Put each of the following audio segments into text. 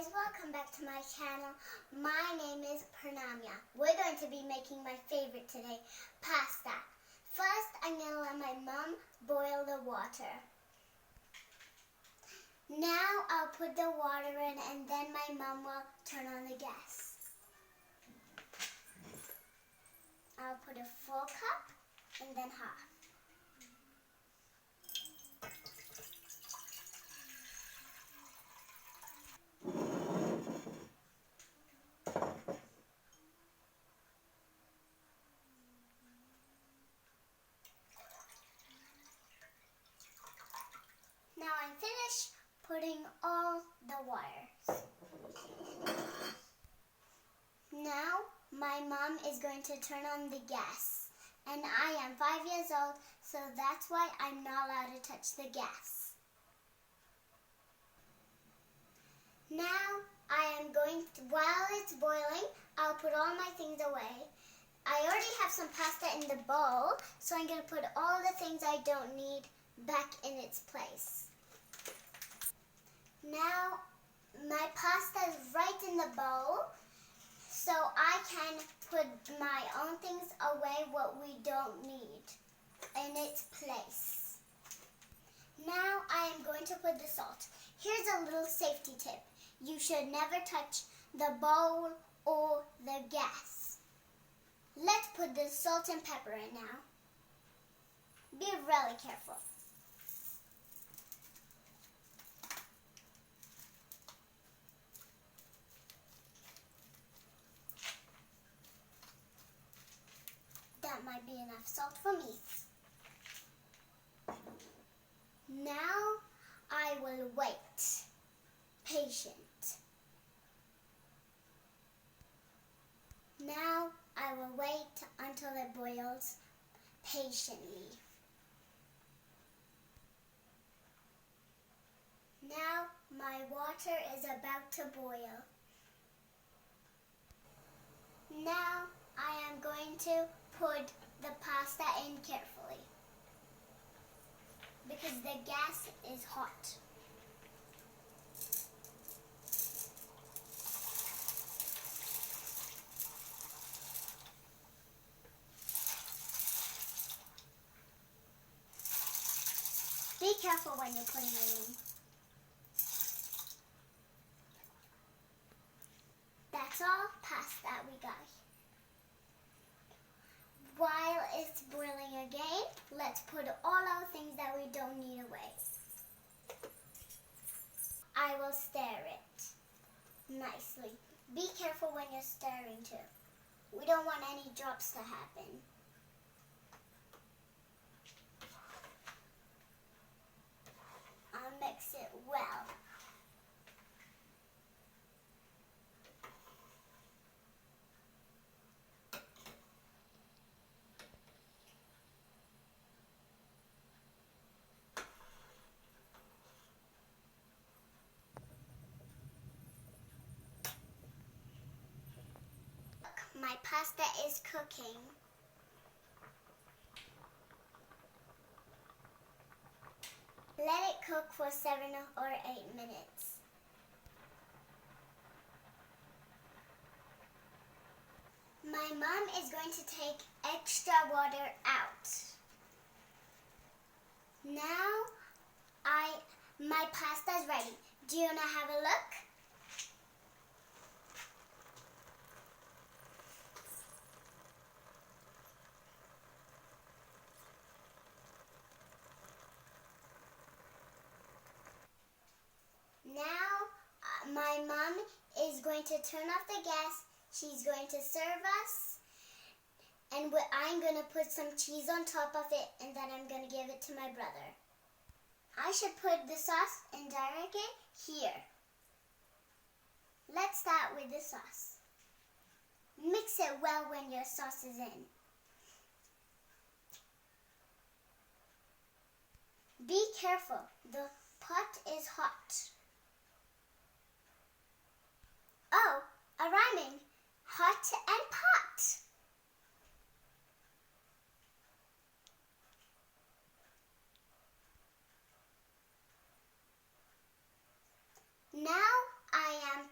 guys, welcome back to my channel. My name is Pranamya. We're going to be making my favorite today, pasta. First, I'm going to let my mom boil the water. Now I'll put the water in and then my mom will turn on the gas. I'll put a full cup and then half. Now I'm finished putting all the wires. Now my mom is going to turn on the gas. And I am 5 years old, so that's why I'm not allowed to touch the gas. Now I am going to, while it's boiling, I'll put all my things away. I already have some pasta in the bowl, so I'm going to put all the things I don't need back in its place. Now my pasta is right in the bowl, so I can put my own things away what we don't need in its place. Now I am going to put the salt. Here's a little safety tip. You should never touch the bowl or the gas. Let's put the salt and pepper in now. Be really careful. That might be enough salt for me. Now I will wait. Patient. Now I will wait until it boils patiently. Now my water is about to boil. Now I am going to put the pasta in carefully because the gas is hot. Be careful when you're putting it in. That's all pasta we got. While it's boiling again, let's put all our things that we don't need away. I will stir it nicely. Be careful when you're stirring too. We don't want any drops to happen. I'll mix it well. My pasta is cooking. Let it cook for 7 or 8 minutes. My mom is going to take extra water out. Now my pasta is ready. Do you want to have a look? Now, my mom is going to turn off the gas. She's going to serve us. And I'm going to put some cheese on top of it, and then I'm going to give it to my brother. I should put the sauce indirectly here. Let's start with the sauce. Mix it well when your sauce is in. Be careful, the pot is hot. Oh, a rhyming, hot and pot. Now I am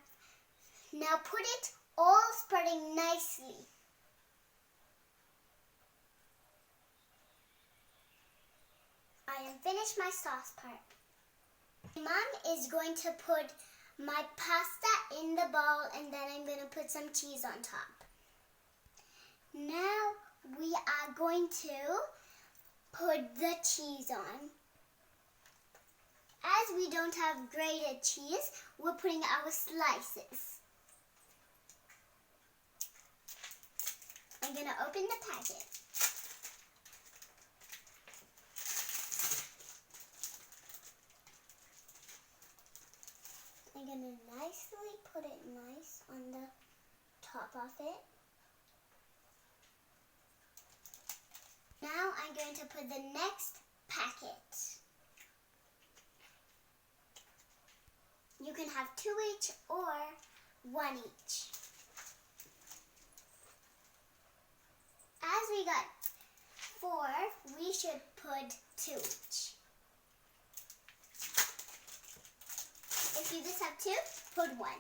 Now put it all spreading nicely. I am finished my sauce part. Mom is going to put my pasta in the bowl and then I'm going to put some cheese on top. Now we are going to put the cheese on. As we don't have grated cheese, we're putting our slices. I'm going to open the packet. I'm going to nicely put it nice on the top of it. Now I'm going to put the next packet. You can have 2 each or 1 each. As we got 4, we should put 2 each. If you just have 2, put 1.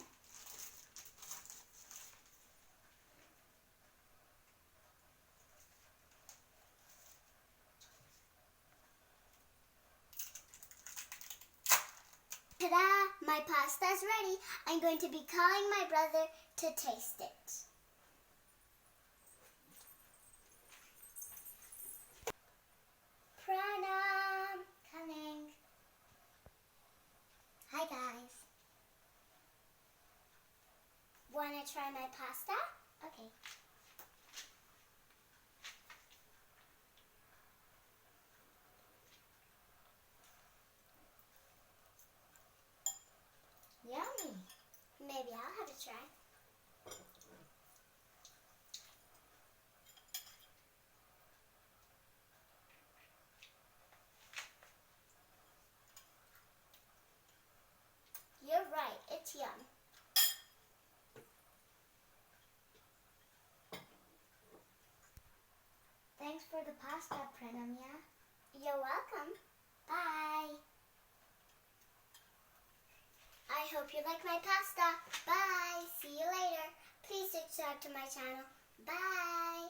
Ta-da! My pasta's ready. I'm going to be calling my brother to taste it. Pranam! Coming. Hi guys. Wanna try my pasta? Okay. Yummy. Maybe I'll have a try. You're right, it's yum. Thanks for the pasta, Pranamya. You're welcome. Bye. I hope you like my pasta. Bye. See you later. Please subscribe to my channel. Bye.